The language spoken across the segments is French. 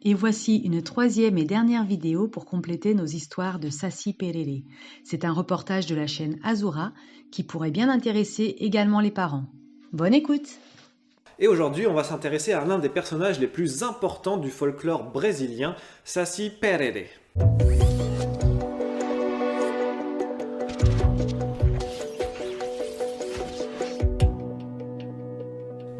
Et voici une troisième et dernière vidéo pour compléter nos histoires de Saci Pereré. C'est un reportage de la chaîne Azura qui pourrait bien intéresser également les parents. Bonne écoute! Et aujourd'hui, on va s'intéresser à l'un des personnages les plus importants du folklore brésilien, Saci Pereré.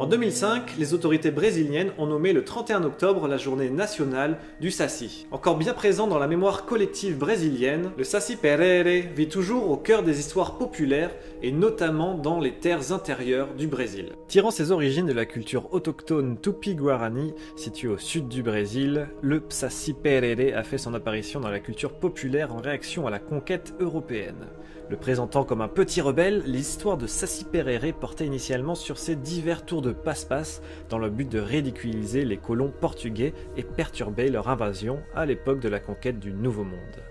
En 2005, les autorités brésiliennes ont nommé le 31 octobre la journée nationale du Saci. Encore bien présent dans la mémoire collective brésilienne, le Saci Pereré vit toujours au cœur des histoires populaires et notamment dans les terres intérieures du Brésil. Tirant ses origines de la culture autochtone Tupi-Guarani, située au sud du Brésil, le Saci Pereré a fait son apparition dans la culture populaire en réaction à la conquête européenne. Le présentant comme un petit rebelle, l'histoire de Saci Pereré portait initialement sur ses divers tours de passe-passe dans le but de ridiculiser les colons portugais et perturber leur invasion à l'époque de la conquête du Nouveau Monde.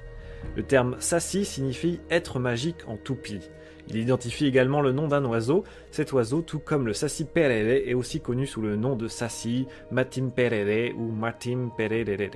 Le terme Saci signifie être magique en tupi. Il identifie également le nom d'un oiseau. Cet oiseau, tout comme le Saci Pereré, est aussi connu sous le nom de Saci, Matim Pereré ou Matim Pereré.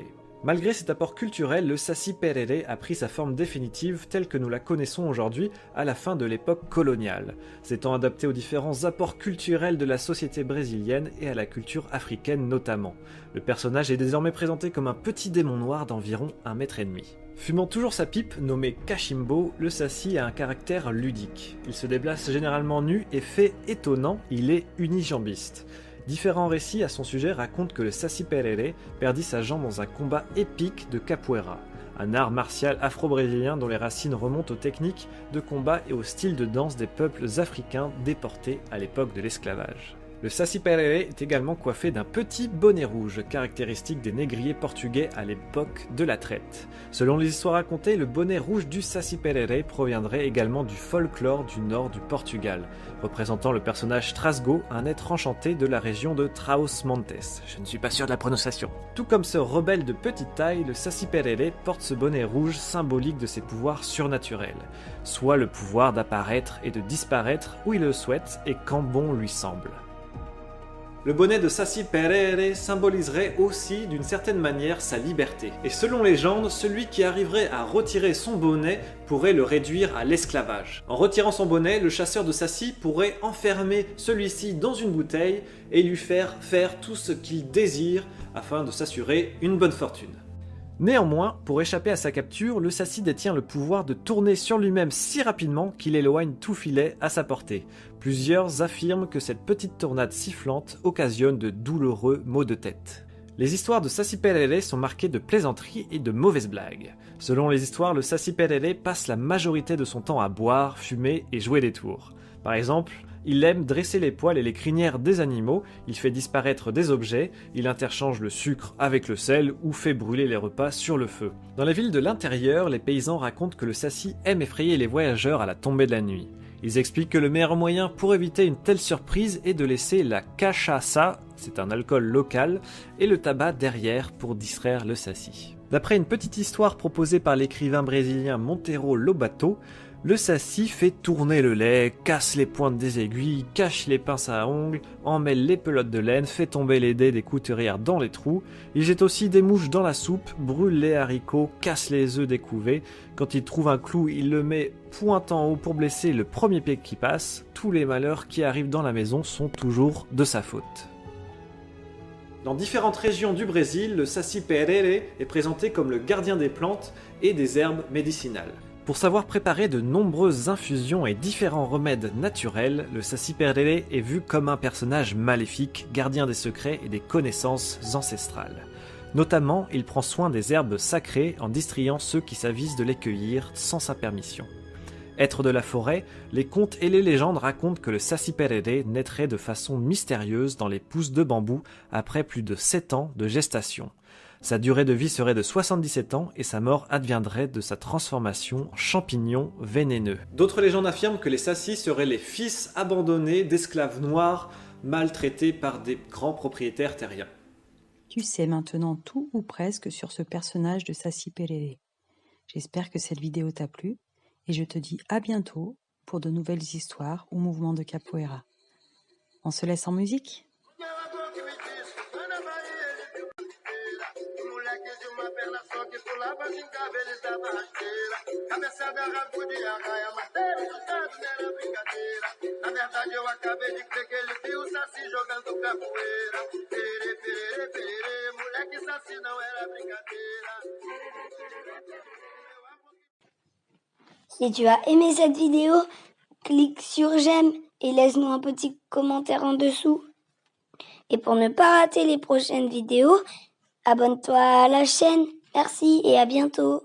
Malgré cet apport culturel, le Saci Pereré a pris sa forme définitive telle que nous la connaissons aujourd'hui à la fin de l'époque coloniale, s'étant adapté aux différents apports culturels de la société brésilienne et à la culture africaine notamment. Le personnage est désormais présenté comme un petit démon noir d'environ 1,5 m. Fumant toujours sa pipe, nommé Cachimbo, le Saci a un caractère ludique. Il se déplace généralement nu et fait étonnant, il est unijambiste. Différents récits à son sujet racontent que le Saci Pereré perdit sa jambe dans un combat épique de capoeira, un art martial afro-brésilien dont les racines remontent aux techniques de combat et au style de danse des peuples africains déportés à l'époque de l'esclavage. Le Saci Pereré est également coiffé d'un petit bonnet rouge, caractéristique des négriers portugais à l'époque de la traite. Selon les histoires racontées, le bonnet rouge du Saci Pereré proviendrait également du folklore du nord du Portugal, représentant le personnage Trasgo, un être enchanté de la région de Trás-os-Montes. Je ne suis pas sûr de la prononciation. Tout comme ce rebelle de petite taille, le Saci Pereré porte ce bonnet rouge symbolique de ses pouvoirs surnaturels, soit le pouvoir d'apparaître et de disparaître où il le souhaite et quand bon lui semble. Le bonnet de Saci Pereré symboliserait aussi d'une certaine manière sa liberté. Et selon légende, celui qui arriverait à retirer son bonnet pourrait le réduire à l'esclavage. En retirant son bonnet, le chasseur de Saci pourrait enfermer celui-ci dans une bouteille et lui faire tout ce qu'il désire afin de s'assurer une bonne fortune. Néanmoins, pour échapper à sa capture, le Saci détient le pouvoir de tourner sur lui-même si rapidement qu'il éloigne tout filet à sa portée. Plusieurs affirment que cette petite tornade sifflante occasionne de douloureux maux de tête. Les histoires de Saci Pereré sont marquées de plaisanteries et de mauvaises blagues. Selon les histoires, le Saci Pereré passe la majorité de son temps à boire, fumer et jouer des tours. Par exemple, il aime dresser les poils et les crinières des animaux, il fait disparaître des objets, il interchange le sucre avec le sel ou fait brûler les repas sur le feu. Dans les villes de l'intérieur, les paysans racontent que le Saci aime effrayer les voyageurs à la tombée de la nuit. Ils expliquent que le meilleur moyen pour éviter une telle surprise est de laisser la cachaça, c'est un alcool local, et le tabac derrière pour distraire le Saci. D'après une petite histoire proposée par l'écrivain brésilien Monteiro Lobato, le Saci fait tourner le lait, casse les pointes des aiguilles, cache les pinces à ongles, emmêle les pelotes de laine, fait tomber les dés des couturières dans les trous. Il jette aussi des mouches dans la soupe, brûle les haricots, casse les œufs des couvées. Quand il trouve un clou, il le met pointe en haut pour blesser le premier pied qui passe. Tous les malheurs qui arrivent dans la maison sont toujours de sa faute. Dans différentes régions du Brésil, le Saci Pereré est présenté comme le gardien des plantes et des herbes médicinales. Pour savoir préparer de nombreuses infusions et différents remèdes naturels, le Saci Pereré est vu comme un personnage maléfique, gardien des secrets et des connaissances ancestrales. Notamment, il prend soin des herbes sacrées en distrayant ceux qui s'avisent de les cueillir sans sa permission. Être de la forêt, les contes et les légendes racontent que le Saci Pereré naîtrait de façon mystérieuse dans les pousses de bambou après plus de 7 ans de gestation. Sa durée de vie serait de 77 ans et sa mort adviendrait de sa transformation en champignon vénéneux. D'autres légendes affirment que les Saci seraient les fils abandonnés d'esclaves noirs maltraités par des grands propriétaires terriens. Tu sais maintenant tout ou presque sur ce personnage de Saci Pereré. J'espère que cette vidéo t'a plu et je te dis à bientôt pour de nouvelles histoires ou mouvements de capoeira. On se laisse en musique ? uma perna só que pulava de encabelizava rasteira. Cabeçada, rabo de arraia, matéria, assustado, não era brincadeira. Na verdade eu acabei de crer que ele viu o Saci jogando capoeira. Pererê, pererê, pererê, moleque Saci não era brincadeira. Si tu as aimé cette vidéo, clique sur j'aime et laisse-nous un petit commentaire en dessous. Et pour ne pas rater les prochaines vidéos, abonne-toi à la chaîne. Merci et à bientôt.